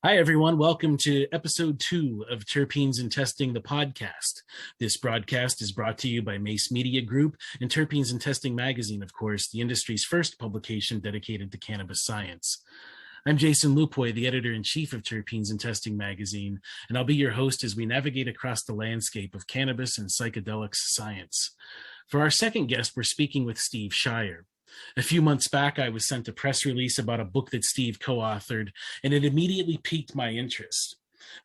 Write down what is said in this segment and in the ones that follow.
Hi, everyone. Welcome to episode 2 of Terpenes and Testing, the podcast. This broadcast is brought to you by Mace Media Group and Terpenes and Testing Magazine, of course, the industry's first publication dedicated to cannabis science. I'm Jason Lupoi, the editor-in-chief of Terpenes and Testing Magazine, and I'll be your host as we navigate across the landscape of cannabis and psychedelics science. For our second guest, we're speaking with Steve Scheier. A few months back, I was sent a press release about a book that Steve co-authored, and it immediately piqued my interest.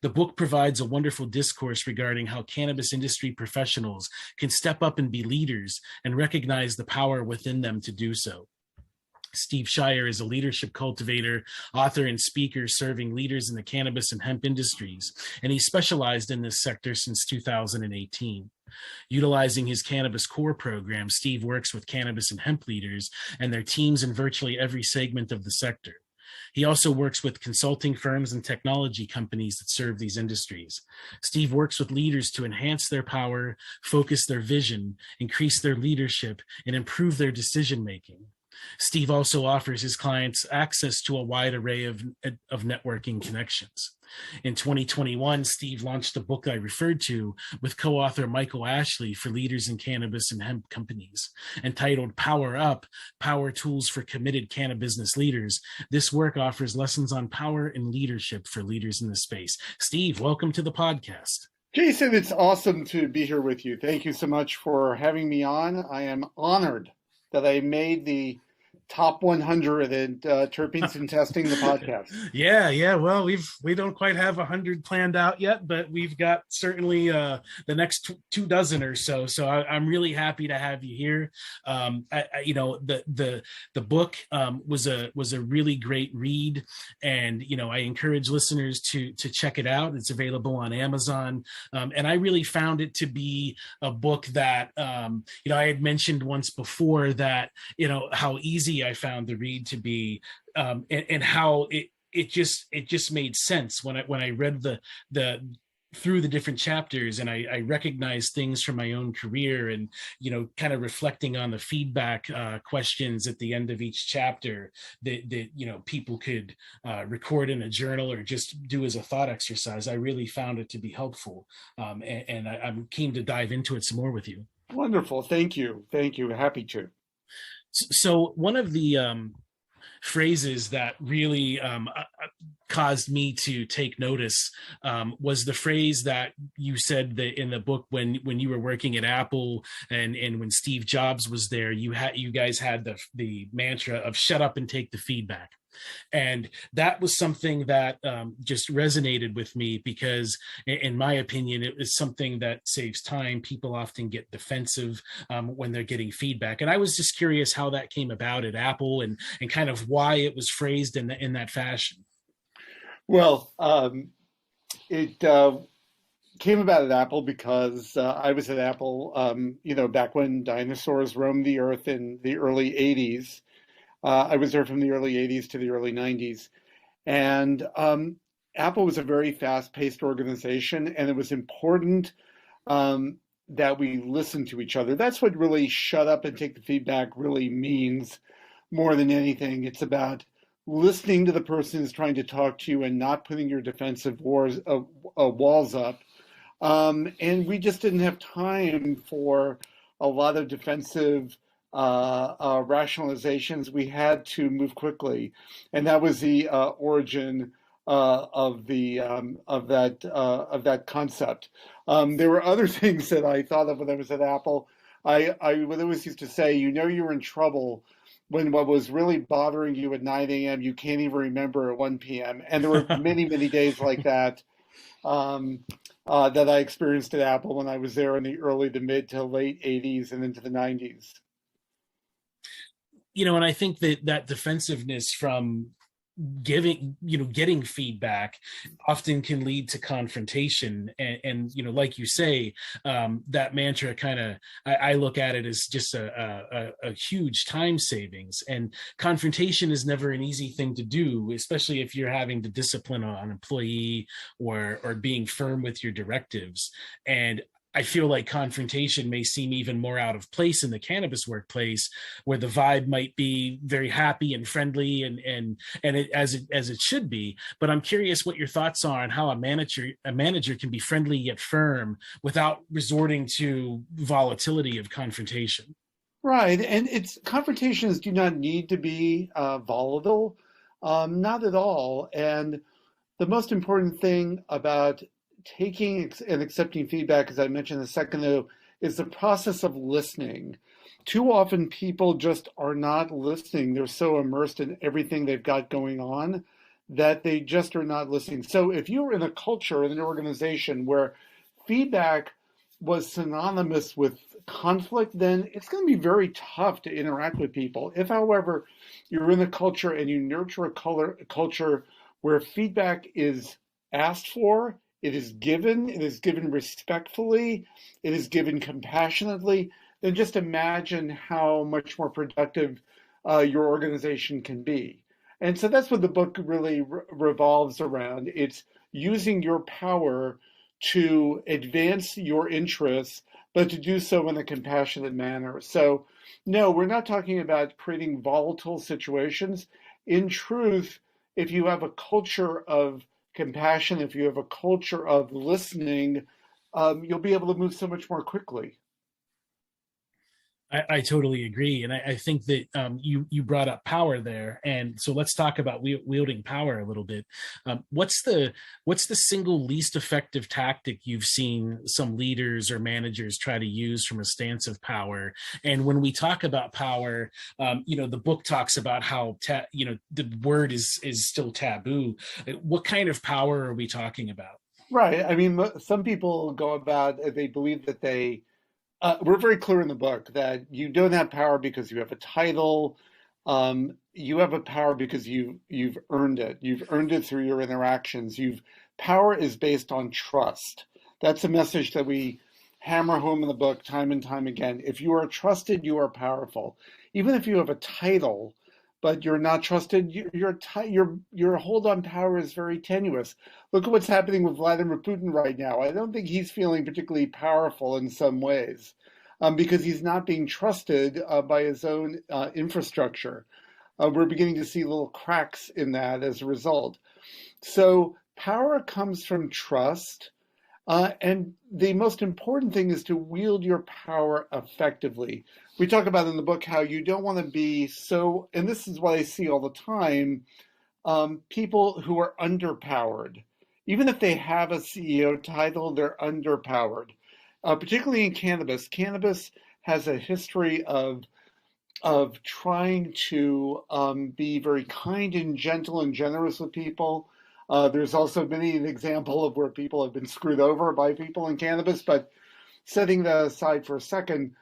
The book provides a wonderful discourse regarding how cannabis industry professionals can step up and be leaders and recognize the power within them to do so. Steve Scheier is a leadership cultivator, author, and speaker serving leaders in the cannabis and hemp industries, and he's specialized in this sector since 2018. Utilizing his Cannabis Core program, Steve works with cannabis and hemp leaders and their teams in virtually every segment of the sector. He also works with consulting firms and technology companies that serve these industries. Steve works with leaders to enhance their power, focus their vision, increase their leadership, and improve their decision-making. Steve also offers his clients access to a wide array of networking connections. In 2021, Steve launched the book I referred to with co-author Michael Ashley for leaders in cannabis and hemp companies. Entitled Power Up, Power Tools for Committed Cannabusiness Leaders, this work offers lessons on power and leadership for leaders in the space. Steve, welcome to the podcast. Jason, it's awesome to be here with you. Thank you so much for having me on. I am honored that I made the top 100 in Terpenes and Testing, the podcast. Yeah. Well, we don't quite have 100 planned out yet, but we've got certainly the next 24 or so. So I'm really happy to have you here. The book was a really great read, and I encourage listeners to check it out. It's available on Amazon, and I really found it to be a book that I had mentioned once before that how easy I found the read to be, and how it just made sense when I read the through the different chapters, and I recognized things from my own career, and kind of reflecting on the feedback questions at the end of each chapter that people could record in a journal or just do as a thought exercise. I really found it to be helpful, and I'm keen to dive into it some more with you. Wonderful. Thank you. Happy to. So one of the phrases that really caused me to take notice was the phrase that you said that in the book when you were working at Apple and when Steve Jobs was there, you guys had the mantra of shut up and take the feedback. And that was something that just resonated with me because, in my opinion, it was something that saves time. People often get defensive when they're getting feedback. And I was just curious how that came about at Apple and kind of why it was phrased in that fashion. Well, it came about at Apple because I was at Apple, back when dinosaurs roamed the earth in the early 80s. I was there from the early 80s to the early 90s. And Apple was a very fast-paced organization, and it was important that we listen to each other. That's what really shut up and take the feedback really means more than anything. It's about listening to the person who's trying to talk to you and not putting your defensive walls up. And we just didn't have time for a lot of defensive rationalizations. We had to move quickly, and that was the origin of that concept. There were other things that I thought of when I was at Apple. I would always used to say, you're in trouble when what was really bothering you at 9 a.m. you can't even remember at 1 p.m. And there were many days like that that I experienced at Apple when I was there in the early to mid to late 80s and into the 90s. And I think that defensiveness from getting feedback often can lead to confrontation. And like you say, that mantra I look at it as just a huge time savings. And confrontation is never an easy thing to do, especially if you're having to discipline an employee or being firm with your directives. And I feel like confrontation may seem even more out of place in the cannabis workplace, where the vibe might be very happy and friendly and as it should be. But I'm curious what your thoughts are on how a manager can be friendly yet firm without resorting to volatility of confrontation. Right, and it's confrontations do not need to be volatile, not at all. And the most important thing about taking and accepting feedback, as I mentioned a second ago, is the process of listening. Too often people just are not listening. They're so immersed in everything they've got going on that they just are not listening. So if you're in a culture, in an organization where feedback was synonymous with conflict, then it's going to be very tough to interact with people. If, however, you're in a culture and you nurture a culture where feedback is asked for, it is given respectfully, it is given compassionately, then just imagine how much more productive your organization can be. And so that's what the book really revolves around. It's using your power to advance your interests, but to do so in a compassionate manner. So, no, we're not talking about creating volatile situations. In truth, if you have a culture of compassion, if you have a culture of listening, you'll be able to move so much more quickly. I totally agree, and I think that you brought up power there, and so let's talk about wielding power a little bit. What's the single least effective tactic you've seen some leaders or managers try to use from a stance of power? And when we talk about power, the book talks about how the word is still taboo. What kind of power are we talking about? Right. I mean, some people go about, they believe that we're very clear in the book that you don't have power because you have a title. You have a power because you've earned it. You've earned it through your interactions. Power is based on trust. That's a message that we hammer home in the book time and time again. If you are trusted, you are powerful. Even if you have a title, but you're not trusted, your hold on power is very tenuous. Look at what's happening with Vladimir Putin right now. I don't think he's feeling particularly powerful in some ways because he's not being trusted by his own infrastructure. We're beginning to see little cracks in that as a result. So power comes from trust. And the most important thing is to wield your power effectively. We talk about in the book how you don't want to be so, and this is what I see all the time, people who are underpowered. Even if they have a CEO title, they're underpowered. Particularly in cannabis. Cannabis has a history of trying to be very kind and gentle and generous with people. There's also been an example of where people have been screwed over by people in cannabis, but setting that aside for a second,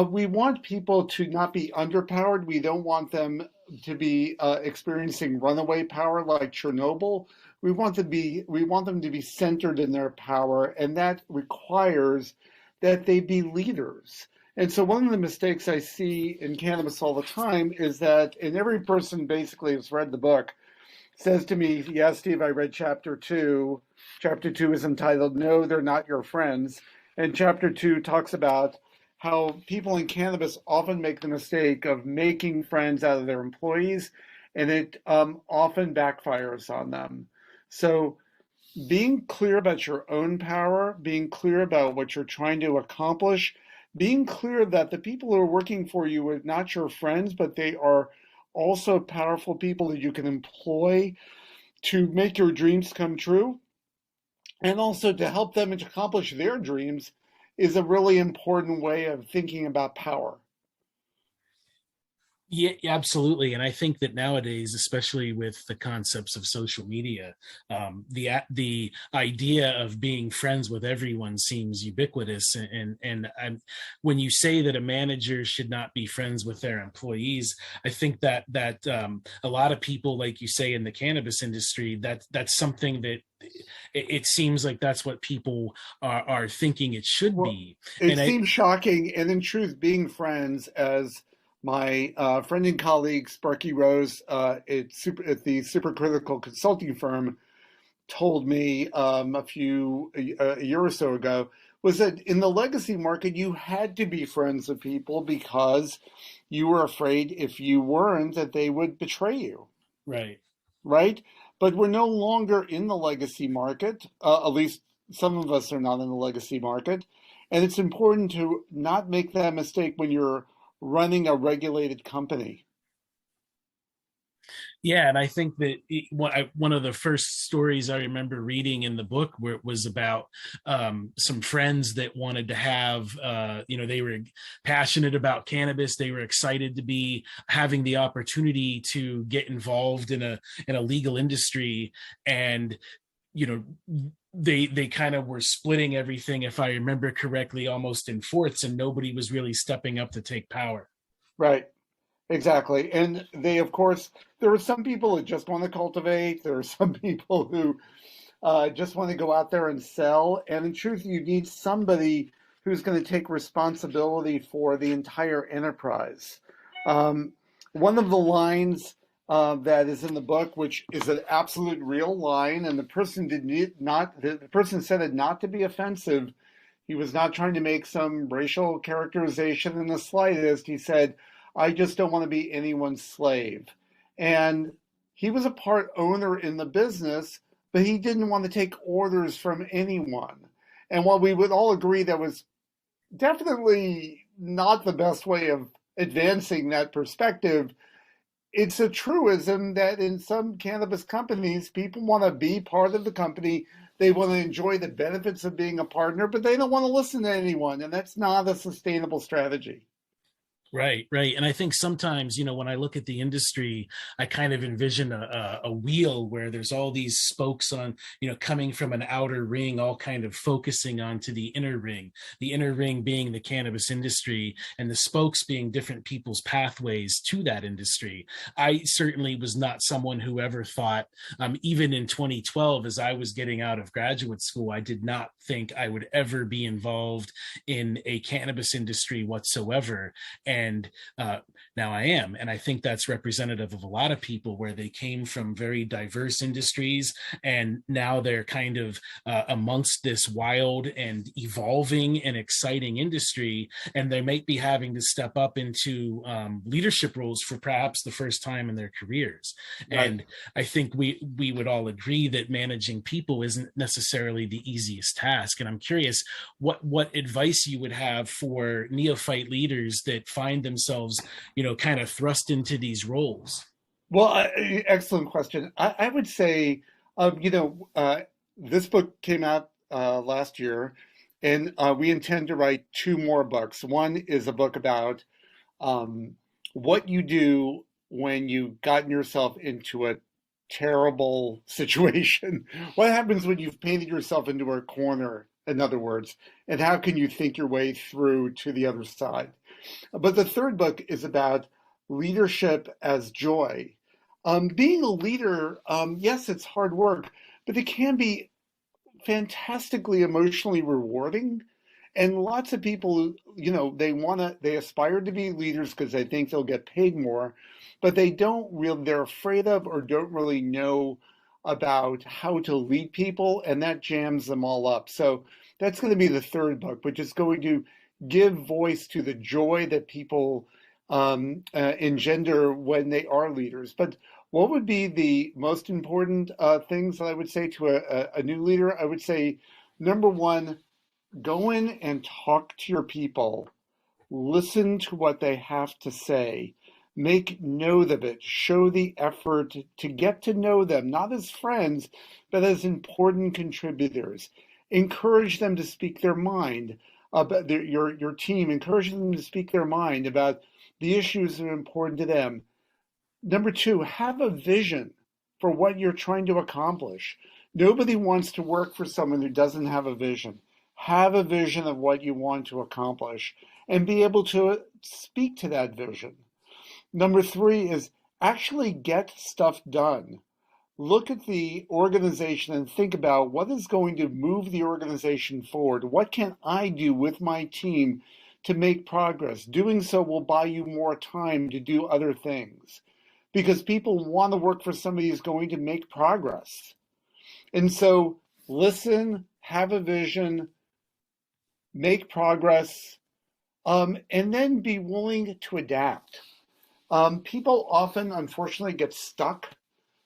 we want people to not be underpowered. We don't want them to be experiencing runaway power like Chernobyl. We want them to be centered in their power, and that requires that they be leaders. And so one of the mistakes I see in cannabis all the time is that, and every person basically has read the book, says to me, yeah, Steve, I read chapter 2. Chapter 2 is entitled, No, They're Not Your Friends. And chapter 2 talks about how people in cannabis often make the mistake of making friends out of their employees, and it often backfires on them. So being clear about your own power, being clear about what you're trying to accomplish, being clear that the people who are working for you are not your friends, but they are also powerful people that you can employ to make your dreams come true and also to help them to accomplish their dreams is a really important way of thinking about power. Yeah, absolutely. And I think that nowadays, especially with the concepts of social media, the idea of being friends with everyone seems ubiquitous. When you say that a manager should not be friends with their employees, I think that a lot of people, like you say, in the cannabis industry, that's something that it seems like that's what people are thinking it should Well, be. it And seems shocking, and in truth, being friends, as my friend and colleague Sparky Rose at the Supercritical Consulting Firm told me a year or so ago, was that in the legacy market, you had to be friends with people because you were afraid if you weren't that they would betray you, Right. right? But we're no longer in the legacy market. At least some of us are not in the legacy market. And it's important to not make that mistake when you're running a regulated company. Yeah, and I think that one of the first stories I remember reading in the book where it was about some friends that wanted to have, they were passionate about cannabis. They were excited to be having the opportunity to get involved in a legal industry, and they kind of were splitting everything, if I remember correctly, almost in fourths, and nobody was really stepping up to take power. Right. Exactly. And they, of course, there are some people who just want to cultivate. There are some people who just want to go out there and sell. And in truth, you need somebody who's going to take responsibility for the entire enterprise. Um, One of the lines that is in the book, which is an absolute real line, and the person the person said it not to be offensive. He was not trying to make some racial characterization in the slightest. He said, I just don't want to be anyone's slave. And he was a part owner in the business, but he didn't want to take orders from anyone. And while we would all agree that was definitely not the best way of advancing that perspective, it's a truism that in some cannabis companies, people want to be part of the company. They want to enjoy the benefits of being a partner, but they don't want to listen to anyone. And that's not a sustainable strategy. Right, right. And I think sometimes, when I look at the industry, I kind of envision a wheel where there's all these spokes on, coming from an outer ring, all kind of focusing onto the inner ring being the cannabis industry, and the spokes being different people's pathways to that industry. I certainly was not someone who ever thought, even in 2012, as I was getting out of graduate school, I did not think I would ever be involved in a cannabis industry whatsoever. And now I am. And I think that's representative of a lot of people where they came from very diverse industries, and now they're kind of amongst this wild and evolving and exciting industry. And they might be having to step up into leadership roles for perhaps the first time in their careers. Right. And I think we would all agree that managing people isn't necessarily the easiest task. And I'm curious what advice you would have for neophyte leaders that find themselves, kind of thrust into these roles. Well, excellent question. I would say, this book came out last year, and we intend to write two more books. One is a book about what you do when you've gotten yourself into a terrible situation. What happens when you've painted yourself into a corner, in other words, and how can you think your way through to the other side? But the third book is about leadership as joy. Being a leader, yes, it's hard work, but it can be fantastically emotionally rewarding. And lots of people, they aspire to be leaders because they think they'll get paid more, but they're afraid of or don't really know about how to lead people, and that jams them all up. So that's going to be the third book, which is going to give voice to the joy that people engender when they are leaders. But what would be the most important things that I would say to a new leader? I would say, number one, go in and talk to your people. Listen to what they have to say. Make note of it. Show the effort to get to know them, not as friends, but as important contributors. Encourage them to speak their mind about your team. Encourage them to speak their mind about the issues that are important to them. Number two, have a vision for what you're trying to accomplish. Nobody wants to work for someone who doesn't have a vision. Have a vision of what you want to accomplish and be able to speak to that vision. Number three is actually get stuff done. Look at the organization and think about what is going to move the organization forward. What can I do with my team to make progress? Doing so will buy you more time to do other things because people want to work for somebody who's going to make progress. And so listen, have a vision, make progress, and then be willing to adapt. People often, unfortunately, get stuck,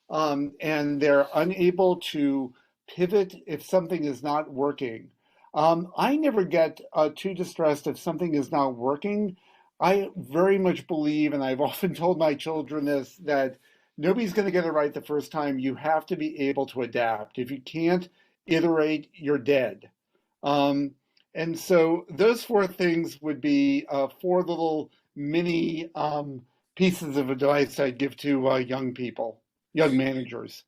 and they're unable to pivot if something is not working. I never get too distressed if something is not working. I very much believe, and I've often told my children this, that nobody's going to get it right the first time. You have to be able to adapt. If you can't iterate, you're dead. Um, and so those four things would be four little mini pieces of advice I'd give to young people, young managers.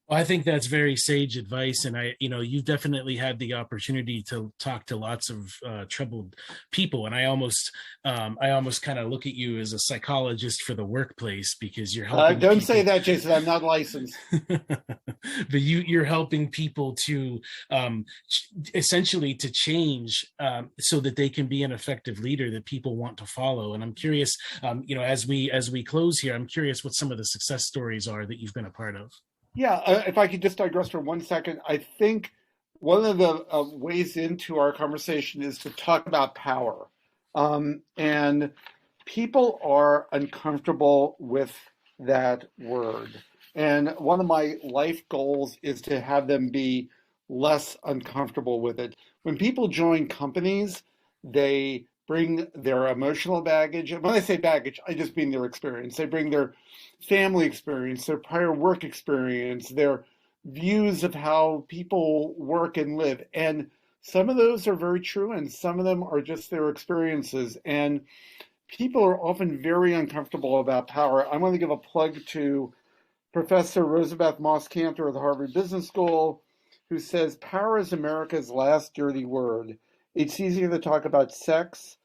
Well, I think that's very sage advice, and you've definitely had the opportunity to talk to lots of troubled people, and I almost kind of look at you as a psychologist for the workplace because you're helping Don't say people. that, Jason. I'm not licensed. But you're helping people to essentially to change so that they can be an effective leader that people want to follow. And I'm curious, as we close here, I'm curious what some of the success stories are that you've been a part of. Yeah, if I could just digress for 1 second, I think one of the ways into our conversation is to talk about power. And people are uncomfortable with that word. And one of my life goals is to have them be less uncomfortable with it. When people join companies, they bring their emotional baggage. And when I say baggage, I just mean their experience. They bring their family experience, their prior work experience, their views of how people work and live. And some of those are very true, and some of them are just their experiences. And people are often very uncomfortable about power. I want to give a plug to Professor Rosabeth Moss-Cantor of the Harvard Business School, who says power is America's last dirty word. It's easier to talk about sex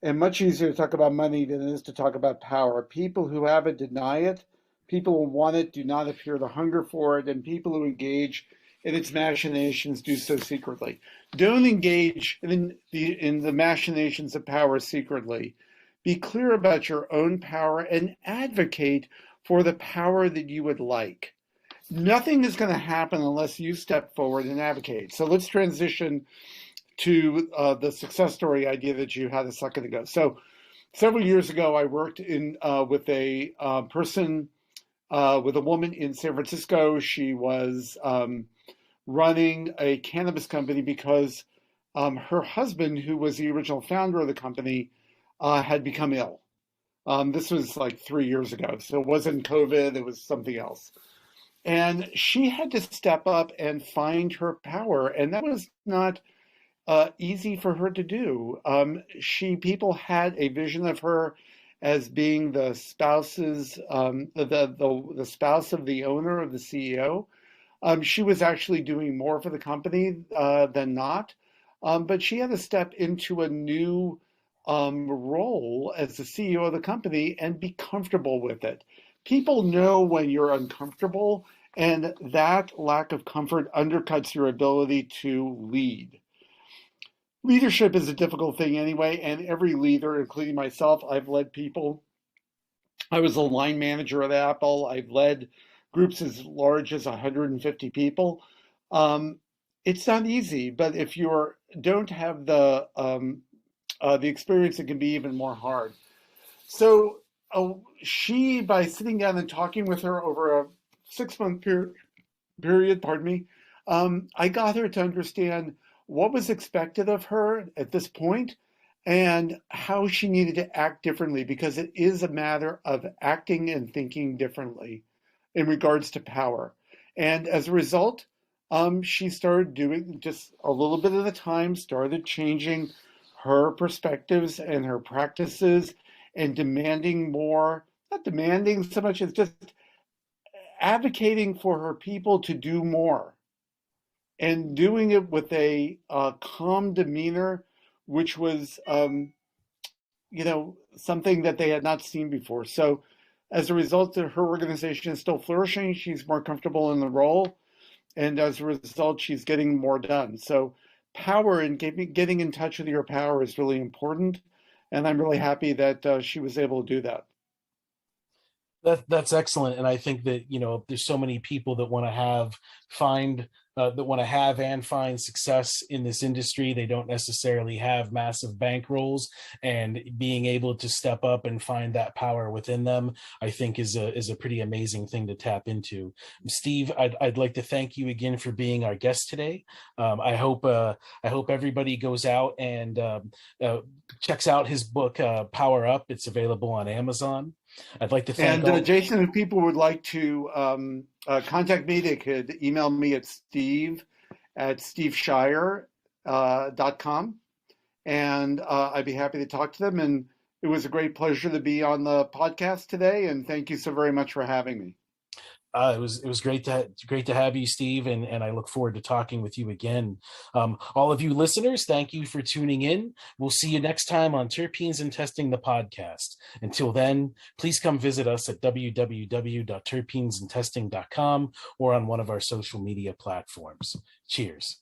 and much easier to talk about money than it is to talk about power. People who have it deny it. People who want it do not appear to hunger for it, and people who engage in its machinations do so secretly. Don't engage in the machinations of power secretly. Be clear about your own power and advocate for the power that you would like. Nothing is going to happen unless you step forward and advocate. So let's transition to the success story idea that you had a second ago. So several years ago, I worked with a person, with a woman in San Francisco. She was running a cannabis company because her husband, who was the original founder of the company, had become ill. This was like 3 years ago. So it wasn't COVID, it was something else. And she had to step up and find her power. And that was not easy for her to do. People had a vision of her as being the spouse's the spouse of the owner, of the CEO. She was actually doing more for the company than not, but she had to step into a new role as the CEO of the company and be comfortable with it. People know when you're uncomfortable, and that lack of comfort undercuts your ability to lead. Leadership is a difficult thing anyway, and every leader, including myself, I've led people. I was a line manager at Apple. I've led groups as large as 150 people. It's not easy, but if you don't have the experience, it can be even more hard. So by sitting down and talking with her over a 6-month period, pardon me, I got her to understand what was expected of her at this point and how she needed to act differently, because it is a matter of acting and thinking differently in regards to power. And as a result, she started doing just a little bit at a time, started changing her perspectives and her practices and demanding more, not demanding so much as just advocating for her people to do more and doing it with a calm demeanor, which was, something that they had not seen before. So as a result, her organization is still flourishing. She's more comfortable in the role. And as a result, she's getting more done. So power and getting in touch with your power is really important. And I'm really happy that she was able to do that. That's excellent, and I think that there's so many people that want to find that want to have and find success in this industry. They don't necessarily have massive bankrolls, and being able to step up and find that power within them, I think is a pretty amazing thing to tap into. Steve, I'd like to thank you again for being our guest today. I hope everybody goes out and checks out his book, Power Up. It's available on Amazon. I'd like to thank Jason, if people would like to contact me, they could email me at steve@stevescheier.com, and I'd be happy to talk to them. And it was a great pleasure to be on the podcast today, and thank you so very much for having me. It was great to have you, Steve, and I look forward to talking with you again. All of you listeners, thank you for tuning in. We'll see you next time on Terpenes and Testing the podcast. Until then, please come visit us at www.terpenesandtesting.com or on one of our social media platforms. Cheers.